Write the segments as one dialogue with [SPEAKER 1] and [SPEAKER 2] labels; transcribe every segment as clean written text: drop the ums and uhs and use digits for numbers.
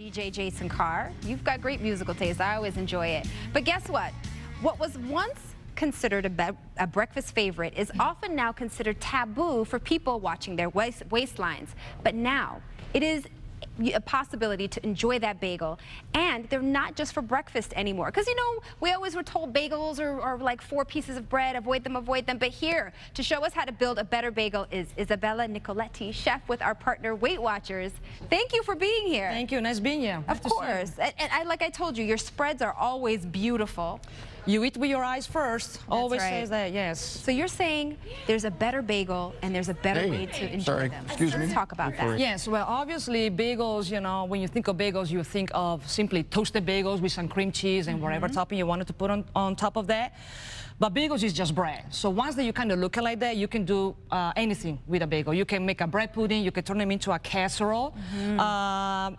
[SPEAKER 1] DJ Jason Carr, you've got great musical taste. I always enjoy it. But guess what? What was once considered a breakfast favorite is often now considered taboo for people watching their waistlines. But now it is a possibility to enjoy that bagel, and they're not just for breakfast anymore, because you know we always were told bagels are like 4 pieces of bread, avoid them, but here to show us how to build a better bagel is Isabella Nicoletti, chef with our partner Weight Watchers. Thank you for being here.
[SPEAKER 2] Thank you, nice being here.
[SPEAKER 1] Of course, and like I told you, your spreads are always beautiful.
[SPEAKER 2] You eat with your eyes first.
[SPEAKER 1] That's
[SPEAKER 2] always
[SPEAKER 1] right.
[SPEAKER 2] says that, yes.
[SPEAKER 1] So you're saying there's a better bagel and there's a better way to enjoy them.
[SPEAKER 3] Excuse me.
[SPEAKER 1] Let's talk about that.
[SPEAKER 2] Yes, well, obviously bagels, you know, when you think of bagels, you think of simply toasted bagels with some cream cheese and whatever topping you wanted to put on top of that. But bagels is just bread. So once that you kind of look at it like that, you can do anything with a bagel. You can make a bread pudding, you can turn them into a casserole.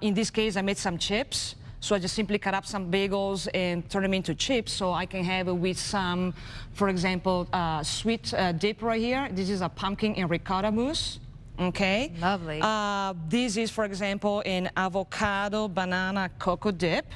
[SPEAKER 2] In this case, I made some chips. So I just simply cut up some bagels and turn them into chips, so I can have it with some, for example, sweet dip right here. This is a pumpkin and ricotta mousse. Okay.
[SPEAKER 1] Lovely.
[SPEAKER 2] This is, for example, an avocado banana cocoa dip.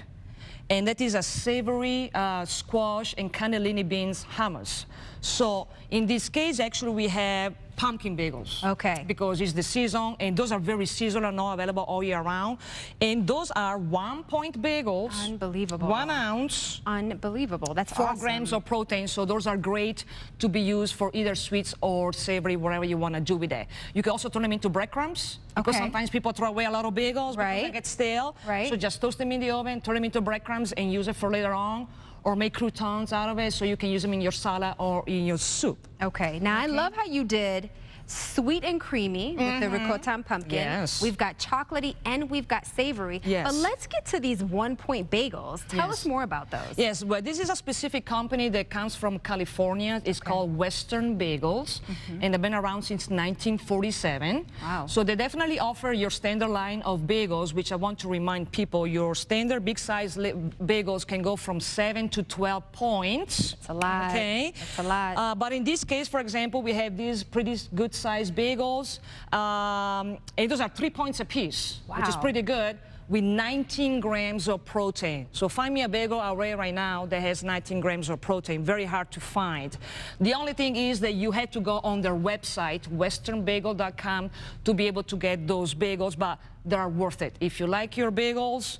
[SPEAKER 2] And that is a savory squash and cannellini beans hummus. So in this case, actually, we have pumpkin bagels.
[SPEAKER 1] Okay.
[SPEAKER 2] Because it's the season, and those are very seasonal, not available all year round. And those are 1-point bagels.
[SPEAKER 1] Unbelievable.
[SPEAKER 2] 1 ounce.
[SPEAKER 1] Unbelievable. That's
[SPEAKER 2] 4
[SPEAKER 1] awesome.
[SPEAKER 2] grams of protein, so those are great to be used for either sweets or savory, whatever you want to do with that. You can also turn them into breadcrumbs, because sometimes people throw away a lot of bagels because they get stale.
[SPEAKER 1] Right.
[SPEAKER 2] So just toast them in the oven, turn them into breadcrumbs, and use it for later on, or make croutons out of it, so you can use them in your salad or in your soup.
[SPEAKER 1] Okay. Now I love how you did sweet and creamy with the ricotta and pumpkin.
[SPEAKER 2] Yes.
[SPEAKER 1] We've got chocolatey and we've got savory.
[SPEAKER 2] Yes.
[SPEAKER 1] But let's get to these 1-point bagels. Tell us more about those.
[SPEAKER 2] Yes, well, this is a specific company that comes from California. It's called Western Bagels, and they've been around since 1947.
[SPEAKER 1] Wow.
[SPEAKER 2] So they definitely offer your standard line of bagels, which I want to remind people, your standard big size bagels can go from 7 to 12 points.
[SPEAKER 1] That's a lot.
[SPEAKER 2] Okay.
[SPEAKER 1] That's a lot.
[SPEAKER 2] But in this case, for example, we have these pretty good size bagels, and those are 3 points a piece, which is pretty good, with 19 grams of protein. So find me a bagel array right now that has 19 grams of protein. Very hard to find. The only thing is that you had to go on their website, westernbagel.com, to be able to get those bagels, but they are worth it. If you like your bagels,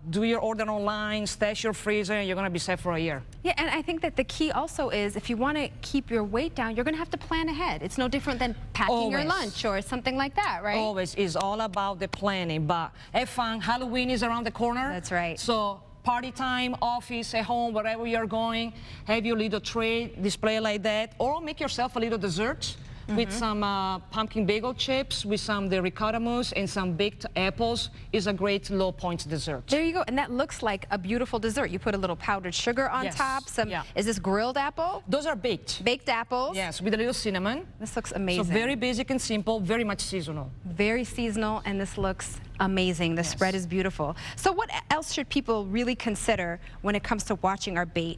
[SPEAKER 2] do your order online, stash your freezer, and you're going to be set for a year.
[SPEAKER 1] Yeah, and I think that the key also is if you want to keep your weight down, you're going to have to plan ahead. It's no different than packing your lunch or something like that, right?
[SPEAKER 2] Always. It's all about the planning, but have fun. Halloween is around the corner.
[SPEAKER 1] That's right.
[SPEAKER 2] So party time, office, at home, wherever you're going, have your little tray display like that, or make yourself a little dessert with some pumpkin bagel chips, with some the ricotta mousse and some baked apples. Is a great low point dessert.
[SPEAKER 1] There you go, and that looks like a beautiful dessert. You put a little powdered sugar on top. Is this grilled apple?
[SPEAKER 2] Those are baked.
[SPEAKER 1] Baked apples?
[SPEAKER 2] Yes, with a little cinnamon.
[SPEAKER 1] This looks amazing.
[SPEAKER 2] So very basic and simple, very much seasonal.
[SPEAKER 1] Very seasonal, and this looks amazing. The spread is beautiful. So what else should people really consider when it comes to watching our weight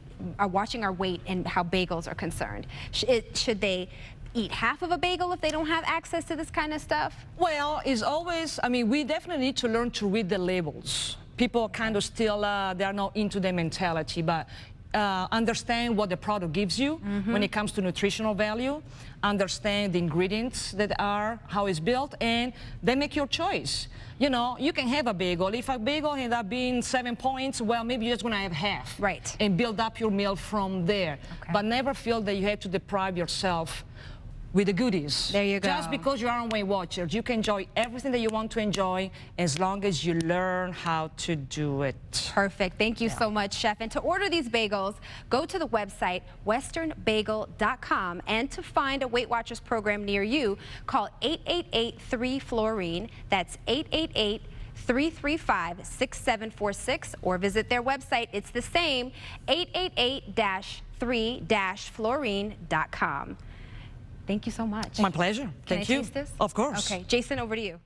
[SPEAKER 1] and how bagels are concerned? Should they eat half of a bagel if they don't have access to this kind of stuff?
[SPEAKER 2] Well, it's always, I mean, we definitely need to learn to read the labels. People kind of still, they are not into the mentality, but understand what the product gives you when it comes to nutritional value, understand the ingredients that are, how it's built, and then make your choice. You know, you can have a bagel. If a bagel ends up being 7 points, well, maybe you're just going to have half.
[SPEAKER 1] Right.
[SPEAKER 2] And build up your meal from there.
[SPEAKER 1] Okay.
[SPEAKER 2] But never feel that you have to deprive yourself with the goodies.
[SPEAKER 1] There you go.
[SPEAKER 2] Just because you are on Weight Watchers, you can enjoy everything that you want to enjoy as long as you learn how to do it.
[SPEAKER 1] Perfect. Thank you so much, Chef. And to order these bagels, go to the website, westernbagel.com, and to find a Weight Watchers program near you, call 888-3-FLORINE. That's 888-335-6746, or visit their website. It's the same, 888-3-FLORINE.com. Thank you so much.
[SPEAKER 2] My pleasure.
[SPEAKER 1] Can
[SPEAKER 2] Thank
[SPEAKER 1] I
[SPEAKER 2] you.
[SPEAKER 1] taste this?
[SPEAKER 2] Of course.
[SPEAKER 1] Okay, Jason, over to you.